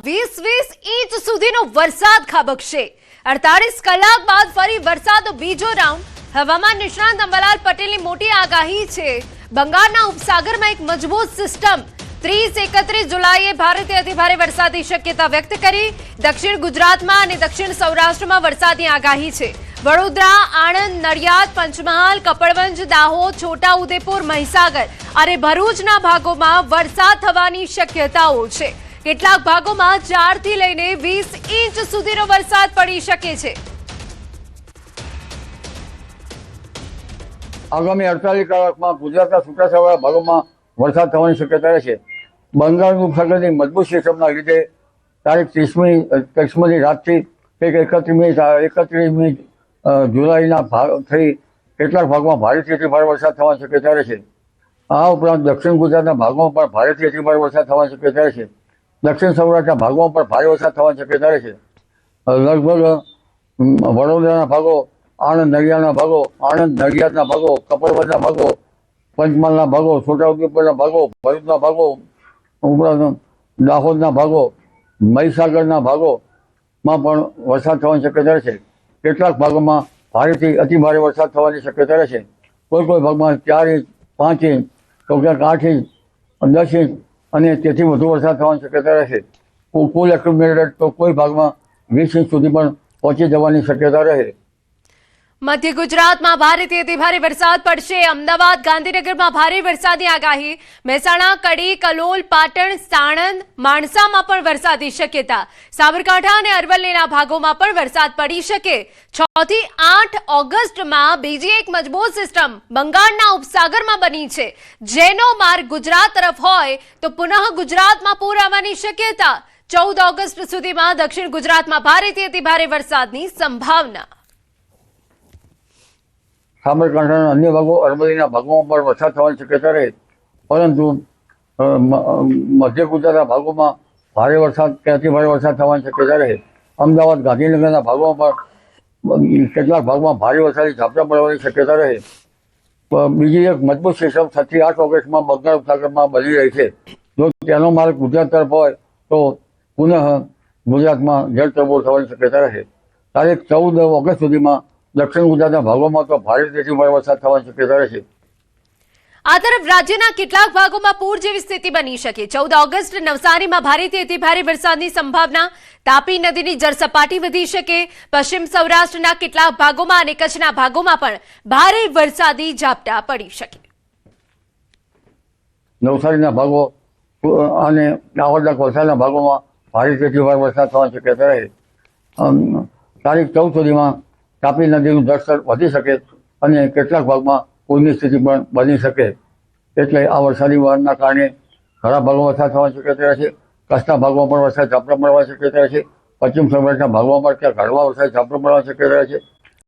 20 inch સુધીનો વરસાદ ખાબકશે। 48 કલાક બાદ ફરી વરસાદનો બીજો રાઉન્ડ। હવામાન નિષ્ણાત અંબાલાલ પટેલની મોટી આગાહી છે। બંગાળના ઉપસાગરમાં એક મજબૂત સિસ્ટમ 30-31 જુલાઈએ ભારેથી અતિભારે વરસાદની શક્યતા વ્યક્ત કરી। દક્ષિણ ગુજરાતમાં અને દક્ષિણ સૌરાષ્ટ્રમાં વરસાદની આગાહી છે। વડોદરા, આણંદ, નડિયાદ, પંચમહાલ, કપડવંજ, દાહોદ, છોટાઉદેપુર, મહીસાગર અને ભરૂચના ભાગોમાં વરસાદ થવાની શક્યતાઓ છે। કેટલાક ભાગોમાં 4 થી લઈને 20 ઇંચ સુધીનો વરસાદ પડી શકે છે। આગામી 48 કલાકમાં ગુજરાતના છૂટાછવાયા ભાગોમાં વરસાદ થવાની શક્યતા રહેશે। બંગાળનું ઉપસાગરની મજબૂત સિસ્ટમના લીધે તારીખ 30મી રાતથી 31મી જુલાઈના થઈ કેટલાક ભાગમાં ભારેથી અતિભારે વરસાદ થવાની શક્યતા રહેશે। આ ઉપરાંત દક્ષિણ ગુજરાતના ભાગોમાં પણ ભારેથી અતિભારે વરસાદ થવાની શક્યતા રહેશે। દક્ષિણ સૌરાષ્ટ્રના ભાગોમાં પણ ભારે વરસાદ થવાની શક્યતા રહેશે। લગભગ વડોદરાના ભાગો, આણંદ નડિયાદના ભાગો, કપડવંજના ભાગો, પંચમહાલના ભાગો, છોટાઉદેપુરના ભાગો, ભરૂચના ભાગો, ઉપરાંત દાહોદના ભાગો, મહીસાગરના ભાગોમાં પણ વરસાદ થવાની શક્યતા રહેશે। કેટલાક ભાગોમાં ભારેથી અતિભારે વરસાદ થવાની શક્યતા રહેશે। કોઈ ભાગમાં 4 ઇંચ, 5 ઇંચ, તો ક્યાંક 8 ઇંચ, 10 ઇંચ અને તેથી વધુ વરસાદ થવાની શક્યતા રહેશે। કુલ એક્યુમ્યુલેટેડ તો કોઈ ભાગમાં 20 ઇંચ સુધી પણ પહોંચી જવાની શક્યતા રહે। મધ્ય ગુજરાતમાં ભારેથી અતિભારે વરસાદ પડશે। અમદાવાદ, ગાંધીનગરમાં ભારે વરસાદની આગાહી। મહેસાણા, કડી, કલોલ, પાટણ, સાણંદ, માણસામાં પણ વરસાદની શક્યતા। સાબરકાંઠા અને અરવલ્લીના ભાગોમાં પણ વરસાદ પડી શકે। 6 થી 8 ઓગસ્ટમાં બીજી એક મજબૂત સિસ્ટમ બંગાળના ઉપસાગરમાં બની છે, જેનો માર્ગ ગુજરાત તરફ હોય તો પુનઃ ગુજરાતમાં પૂર આવવાની શક્યતા। 14 ઓગસ્ટ સુધીમાં દક્ષિણ ગુજરાતમાં ભારેથી અતિભારે વરસાદની સંભાવના। સાબરકાંઠાના અન્ય ભાગો, અરવલ્લીના ભાગોમાં પણ વરસાદ થવાની શક્યતા રહે, પરંતુ મધ્ય ગુજરાતના ભાગોમાં ભારે વરસાદ કે અતિભારે વરસાદ થવાની શક્યતા રહે। અમદાવાદ, ગાંધીનગરના ભાગોમાં પણ કેટલાક ભાગમાં ભારે વરસાદી ઝાપટા પડવાની શક્યતા રહે। બીજી એક મજબૂત સિસ્ટમ 6 થી 8 ઓગસ્ટમાં બંગાળ ઉપસાગરમાં બની રહી છે। જો તેનો માર્ગ ગુજરાત તરફ હોય તો પુનઃ ગુજરાતમાં જળતરબોળ થવાની શક્યતા રહે। તારીખ 14 ઓગસ્ટ સુધીમાં દક્ષિણ ગુજરાતના ભાગોમાં તો ભારેથી અતિભારે વરસાદ થવાની શક્યતા રહેશે। આ તરફ રાજ્યના કેટલાક ભાગોમાં પૂર જેવી સ્થિતિ બની શકે। 14 ઓગસ્ટ નવસારીમાં ભારેથી અતિભારે વરસાદની સંભાવના। તાપી નદીની જળસપાટી વધી શકે। પશ્ચિમ સૌરાષ્ટ્રના કેટલાક ભાગોમાં અને કચ્છના ભાગોમાં પણ ભારે વરસાદી ઝાપટા પડી શકે। નવસારીના ભાગો અને દાહોદના વલસાડના ભાગોમાં ભારેથી અતિભારે વરસાદ થવાની શક્યતા રહે। તારીખ 14 સુધીમાં તાપી નદીનું જળસ્તર વધી શકે અને કેટલાક ભાગમાં પૂરની સ્થિતિ પણ બની શકે। એટલે આ વરસાદી વહાણના કારણે ઘણા ભાગોમાં વરસાદ થવાની શક્યતા રહેશે। કચ્છના ભાગમાં પણ વરસાદ ઝાપટા પડવાની શક્યતા રહેશે। પશ્ચિમ સૌરાષ્ટ્રના ભાગમાં પણ ક્યાંક હળવા વરસાદ ઝાપટા પડવાની શક્યતા રહેશે।